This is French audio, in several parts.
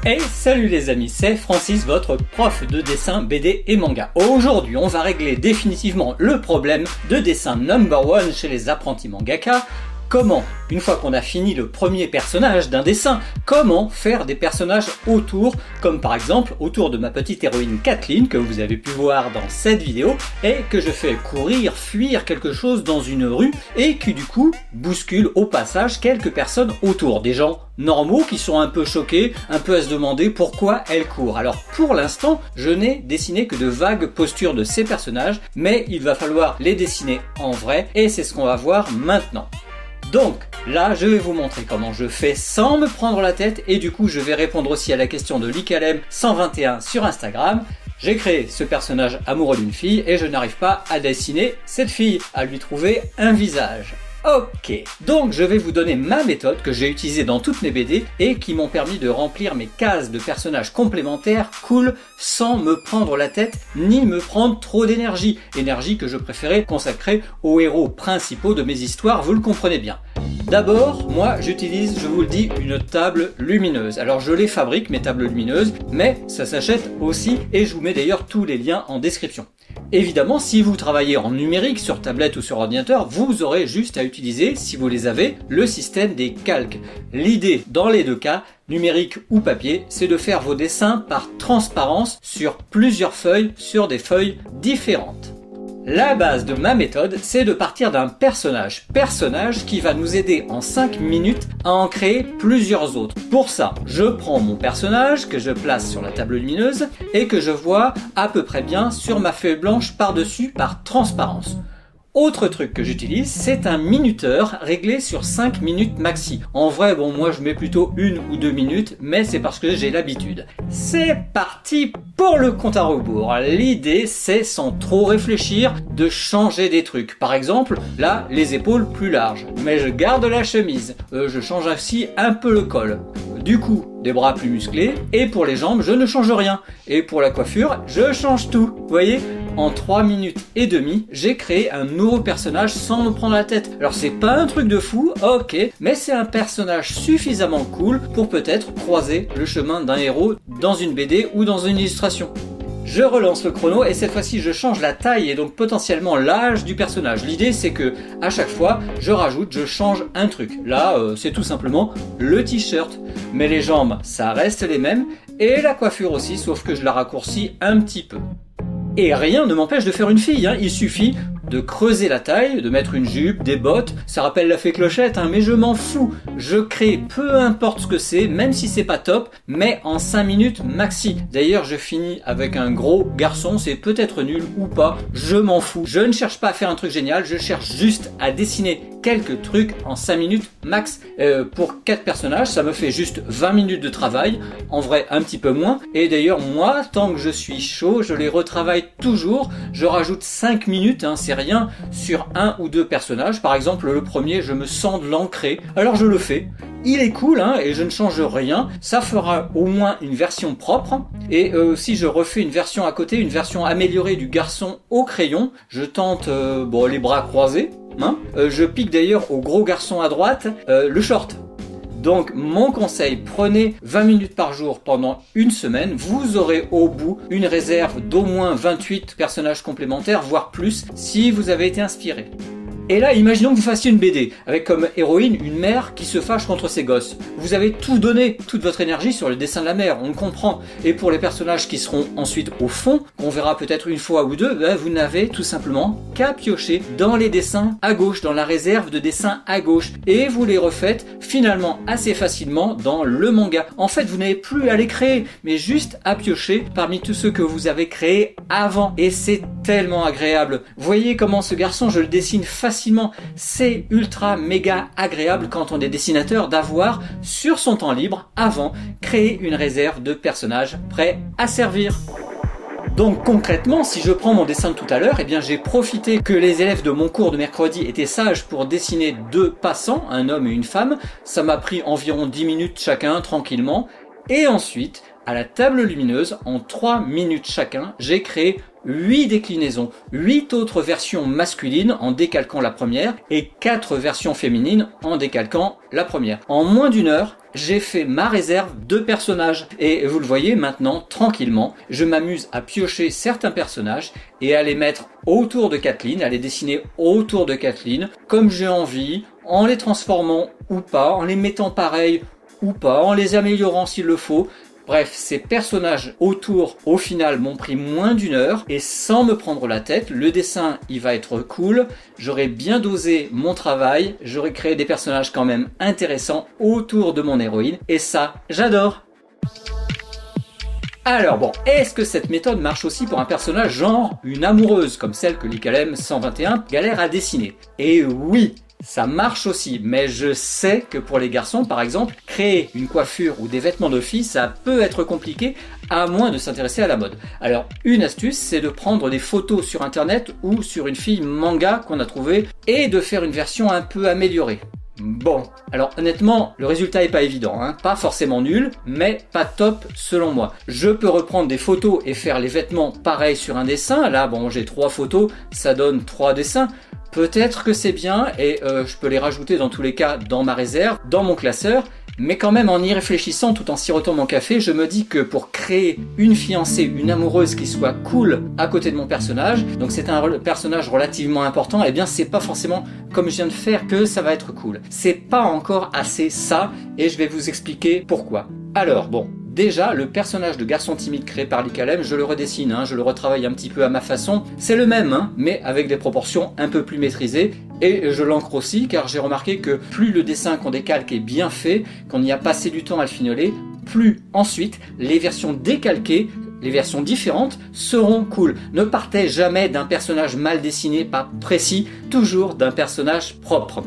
Hey, salut les amis, c'est Francis, votre prof de dessin BD et manga. Aujourd'hui, on va régler définitivement le problème de dessin number one chez les apprentis mangaka. Comment, une fois qu'on a fini le premier personnage d'un dessin, comment faire des personnages autour, comme par exemple autour de ma petite héroïne Kathleen que vous avez pu voir dans cette vidéo et que je fais courir, fuir quelque chose dans une rue et qui du coup bouscule au passage quelques personnes autour, des gens normaux qui sont un peu choqués, un peu à se demander pourquoi elle court. Alors pour l'instant, je n'ai dessiné que de vagues postures de ces personnages, mais il va falloir les dessiner en vrai et c'est ce qu'on va voir maintenant. Donc là, je vais vous montrer comment je fais sans me prendre la tête et du coup, je vais répondre aussi à la question de Likalem121 sur Instagram. J'ai créé ce personnage amoureux d'une fille et je n'arrive pas à dessiner cette fille, à lui trouver un visage. Ok, donc je vais vous donner ma méthode que j'ai utilisée dans toutes mes BD et qui m'ont permis de remplir mes cases de personnages complémentaires cool sans me prendre la tête ni me prendre trop d'énergie. Énergie que je préférais consacrer aux héros principaux de mes histoires, vous le comprenez bien. D'abord, moi j'utilise, je vous le dis, une table lumineuse. Alors je les fabrique, mes tables lumineuses, mais ça s'achète aussi et je vous mets d'ailleurs tous les liens en description. Évidemment, si vous travaillez en numérique, sur tablette ou sur ordinateur, vous aurez juste à utiliser, si vous les avez, le système des calques. L'idée, dans les deux cas, numérique ou papier, c'est de faire vos dessins par transparence sur plusieurs feuilles, sur des feuilles différentes. La base de ma méthode, c'est de partir d'un personnage qui va nous aider en 5 minutes à en créer plusieurs autres. Pour ça, je prends mon personnage que je place sur la table lumineuse et que je vois à peu près bien sur ma feuille blanche par-dessus par transparence. Autre truc que j'utilise, c'est un minuteur réglé sur 5 minutes maxi. En vrai, bon, moi je mets plutôt 1 ou 2 minutes, mais c'est parce que j'ai l'habitude. C'est parti pour le compte à rebours. L'idée, c'est sans trop réfléchir, de changer des trucs. Par exemple, là, les épaules plus larges, mais je garde la chemise. Je change aussi un peu le col. Du coup, des bras plus musclés, et pour les jambes, je ne change rien. Et pour la coiffure, je change tout. Vous voyez ? En 3 minutes et demie, j'ai créé un nouveau personnage sans me prendre la tête. Alors c'est pas un truc de fou, ok, mais c'est un personnage suffisamment cool pour peut-être croiser le chemin d'un héros dans une BD ou dans une illustration. Je relance le chrono et cette fois-ci je change la taille et donc potentiellement l'âge du personnage. L'idée c'est que à chaque fois je change un truc. Là c'est tout simplement le t-shirt. Mais les jambes ça reste les mêmes et la coiffure aussi, sauf que je la raccourcis un petit peu. Et rien ne m'empêche de faire une fille, il suffit de creuser la taille, de mettre une jupe, des bottes, ça rappelle la fée Clochette, mais je m'en fous. Je crée peu importe ce que c'est, même si c'est pas top, mais en 5 minutes maxi. D'ailleurs, je finis avec un gros garçon, c'est peut-être nul ou pas, je m'en fous. Je ne cherche pas à faire un truc génial, je cherche juste à dessiner quelques trucs en 5 minutes max. Pour 4 personnages, ça me fait juste 20 minutes de travail, en vrai un petit peu moins. Et d'ailleurs, moi, tant que je suis chaud, je les retravaille toujours, je rajoute 5 minutes, c'est rien sur un ou deux personnages. Par exemple, le premier, je me sens de l'ancrer, alors je le fais. Il est cool et je ne change rien, ça fera au moins une version propre. Et si je refais une version à côté, une version améliorée du garçon au crayon, je tente les bras croisés. Je pique d'ailleurs au gros garçon à droite le short. Donc mon conseil, prenez 20 minutes par jour pendant une semaine, vous aurez au bout une réserve d'au moins 28 personnages complémentaires, voire plus, si vous avez été inspiré. Et là, imaginons que vous fassiez une BD, avec comme héroïne une mère qui se fâche contre ses gosses. Vous avez tout donné, toute votre énergie sur le dessin de la mère, on le comprend. Et pour les personnages qui seront ensuite au fond, qu'on verra peut-être une fois ou deux, vous n'avez tout simplement qu'à piocher dans les dessins à gauche, dans la réserve de dessins à gauche. Et vous les refaites finalement assez facilement dans le manga. En fait, vous n'avez plus à les créer, mais juste à piocher parmi tous ceux que vous avez créés avant. Et c'est tellement agréable. Voyez comment ce garçon, je le dessine facilement. C'est ultra méga agréable quand on est dessinateur d'avoir sur son temps libre avant créé une réserve de personnages prêts à servir. Donc concrètement, si je prends mon dessin de tout à l'heure, j'ai profité que les élèves de mon cours de mercredi étaient sages pour dessiner 2 passants, un homme et une femme. Ça m'a pris environ 10 minutes chacun, tranquillement. Et ensuite, à la table lumineuse, en 3 minutes chacun, j'ai créé 8 déclinaisons, 8 autres versions masculines en décalquant la première et 4 versions féminines en décalquant la première. En moins d'une heure, j'ai fait ma réserve de personnages. Et vous le voyez maintenant, tranquillement, je m'amuse à piocher certains personnages et à les mettre autour de Kathleen, à les dessiner autour de Kathleen, comme j'ai envie, en les transformant ou pas, en les mettant pareil ou pas, en les améliorant s'il le faut. Bref, ces personnages autour, au final, m'ont pris moins d'une heure et sans me prendre la tête, le dessin, il va être cool, j'aurai bien dosé mon travail, j'aurai créé des personnages quand même intéressants autour de mon héroïne et ça, j'adore. Alors bon, est-ce que cette méthode marche aussi pour un personnage genre une amoureuse, comme celle que Likalem 121 galère à dessiner? Et oui, ça marche aussi, mais je sais que pour les garçons, par exemple, créer une coiffure ou des vêtements de filles, ça peut être compliqué, à moins de s'intéresser à la mode. Alors, une astuce, c'est de prendre des photos sur internet ou sur une fille manga qu'on a trouvée et de faire une version un peu améliorée. Bon, alors honnêtement, le résultat est pas évident, hein. Pas forcément nul, mais pas top selon moi. Je peux reprendre des photos et faire les vêtements pareils sur un dessin. Là, bon, j'ai 3 photos, ça donne 3 dessins. Peut-être que c'est bien et je peux les rajouter dans tous les cas dans ma réserve, dans mon classeur. Mais quand même, en y réfléchissant tout en sirotant mon café, je me dis que pour créer une fiancée, une amoureuse qui soit cool à côté de mon personnage, donc c'est un personnage relativement important, et bien c'est pas forcément comme je viens de faire que ça va être cool. C'est pas encore assez ça, et je vais vous expliquer pourquoi. Alors bon, déjà le personnage de garçon timide créé par Likalem, je le redessine, hein, je le retravaille un petit peu à ma façon. C'est le même, hein, mais avec des proportions un peu plus maîtrisées. Et je l'encre aussi car j'ai remarqué que plus le dessin qu'on décalque est bien fait, qu'on y a passé du temps à le finoler, plus ensuite les versions décalquées, les versions différentes seront cool. Ne partez jamais d'un personnage mal dessiné, pas précis, toujours d'un personnage propre.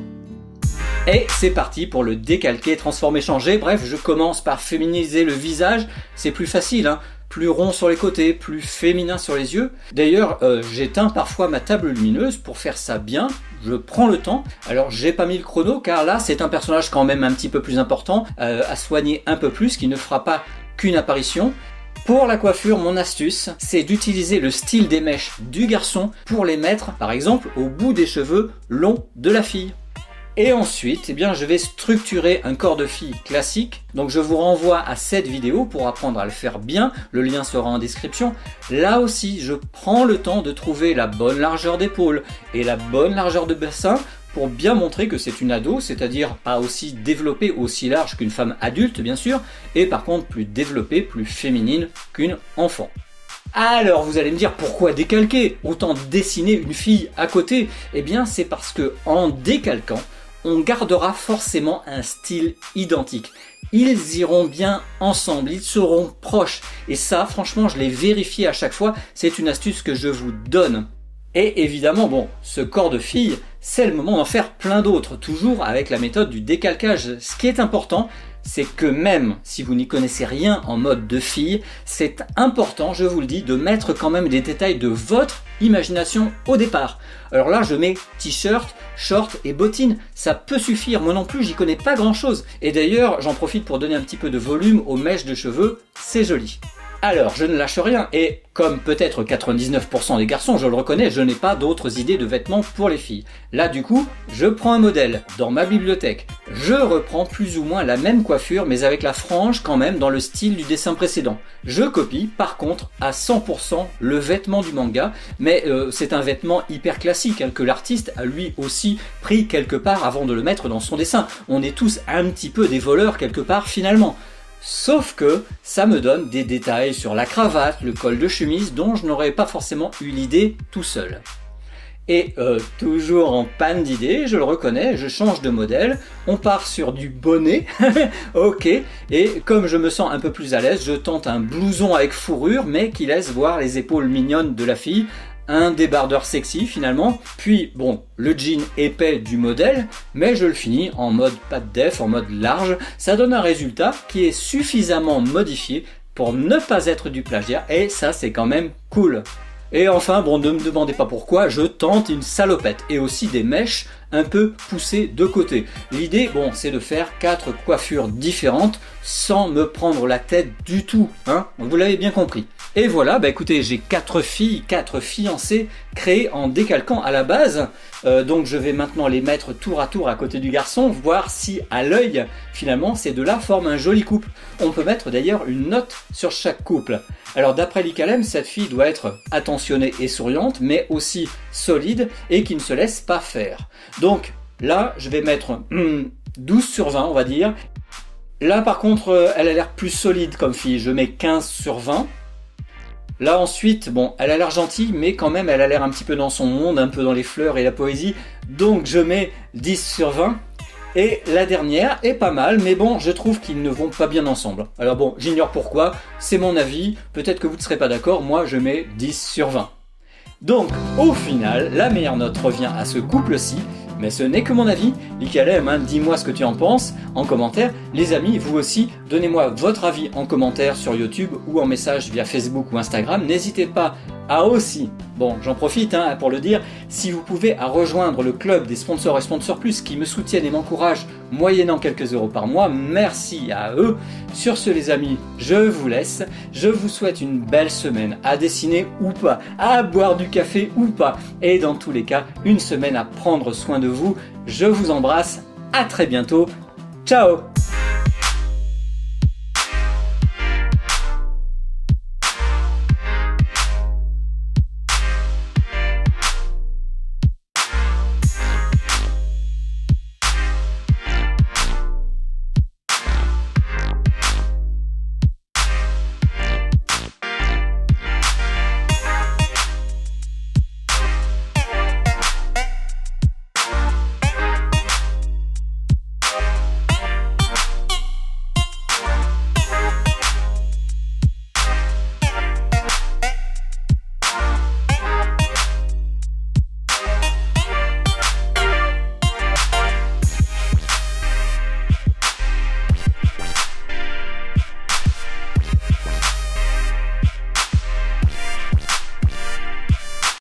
Et c'est parti pour le décalquer, transformer, changer. Bref, je commence par féminiser le visage, c'est plus facile, hein. Plus rond sur les côtés, plus féminin sur les yeux. D'ailleurs, j'éteins parfois ma table lumineuse pour faire ça bien. Je prends le temps. Alors, j'ai pas mis le chrono car là, c'est un personnage quand même un petit peu plus important, à soigner un peu plus, qui ne fera pas qu'une apparition. Pour la coiffure, mon astuce, c'est d'utiliser le style des mèches du garçon pour les mettre, par exemple, au bout des cheveux longs de la fille. Et ensuite, eh bien, je vais structurer un corps de fille classique. Donc je vous renvoie à cette vidéo pour apprendre à le faire bien. Le lien sera en description. Là aussi, je prends le temps de trouver la bonne largeur d'épaule et la bonne largeur de bassin pour bien montrer que c'est une ado, c'est-à-dire pas aussi développée, aussi large qu'une femme adulte, bien sûr, et par contre plus développée, plus féminine qu'une enfant. Alors vous allez me dire pourquoi décalquer? Autant dessiner une fille à côté. Eh bien c'est parce que en décalquant, on gardera forcément un style identique. Ils iront bien ensemble, ils seront proches. Et ça, franchement, je l'ai vérifié à chaque fois. C'est une astuce que je vous donne. Et évidemment, bon, ce corps de fille, c'est le moment d'en faire plein d'autres, toujours avec la méthode du décalcage. Ce qui est important, c'est que même si vous n'y connaissez rien en mode de fille, c'est important, je vous le dis, de mettre quand même des détails de votre imagination au départ. Alors là, je mets t-shirt, short et bottines, ça peut suffire, moi non plus, j'y connais pas grand chose. Et d'ailleurs, j'en profite pour donner un petit peu de volume aux mèches de cheveux, c'est joli. Alors, je ne lâche rien, et comme peut-être 99% des garçons, je le reconnais, je n'ai pas d'autres idées de vêtements pour les filles. Là, du coup, je prends un modèle dans ma bibliothèque. Je reprends plus ou moins la même coiffure, mais avec la frange quand même dans le style du dessin précédent. Je copie, par contre, à 100% le vêtement du manga, mais c'est un vêtement hyper classique, hein, que l'artiste a lui aussi pris quelque part avant de le mettre dans son dessin. On est tous un petit peu des voleurs quelque part finalement. Sauf que ça me donne des détails sur la cravate, le col de chemise dont je n'aurais pas forcément eu l'idée tout seul. Et toujours en panne d'idées, je le reconnais, je change de modèle, on part sur du bonnet, ok, et comme je me sens un peu plus à l'aise, je tente un blouson avec fourrure mais qui laisse voir les épaules mignonnes de la fille, un débardeur sexy finalement, puis bon, le jean épais du modèle, mais je le finis en mode pas de def, en mode large, ça donne un résultat qui est suffisamment modifié pour ne pas être du plagiat, et ça c'est quand même cool. Et enfin, bon, ne me demandez pas pourquoi, je tente une salopette et aussi des mèches un peu poussées de côté. L'idée, bon, c'est de faire 4 coiffures différentes sans me prendre la tête du tout, hein. Vous l'avez bien compris. Et voilà, bah écoutez, j'ai 4 filles, 4 fiancées créées en décalquant à la base. Donc je vais maintenant les mettre tour à côté du garçon, voir si à l'œil, finalement, ces deux-là forment un joli couple. On peut mettre d'ailleurs une note sur chaque couple. Alors d'après l'ICALEM, cette fille doit être attentionnée et souriante, mais aussi solide et qui ne se laisse pas faire. Donc là, je vais mettre 12 sur 20, on va dire. Là par contre, elle a l'air plus solide comme fille, je mets 15 sur 20. Là ensuite, bon, elle a l'air gentille, mais quand même elle a l'air un petit peu dans son monde, un peu dans les fleurs et la poésie, donc je mets 10 sur 20. Et la dernière est pas mal, mais bon, je trouve qu'ils ne vont pas bien ensemble. Alors bon, j'ignore pourquoi, c'est mon avis, peut-être que vous ne serez pas d'accord, moi je mets 10 sur 20. Donc, au final, la meilleure note revient à ce couple-ci, mais ce n'est que mon avis. l'ICALEM, hein, dis-moi ce que tu en penses en commentaire. Les amis, vous aussi, donnez-moi votre avis en commentaire sur YouTube ou en message via Facebook ou Instagram. N'hésitez pas à aussi, bon j'en profite hein, pour le dire, si vous pouvez à rejoindre le club des sponsors et sponsors plus qui me soutiennent et m'encouragent moyennant quelques euros par mois, merci à eux. Sur ce les amis, je vous laisse, je vous souhaite une belle semaine à dessiner ou pas, à boire du café ou pas, et dans tous les cas, une semaine à prendre soin de vous. Je vous embrasse, à très bientôt, ciao.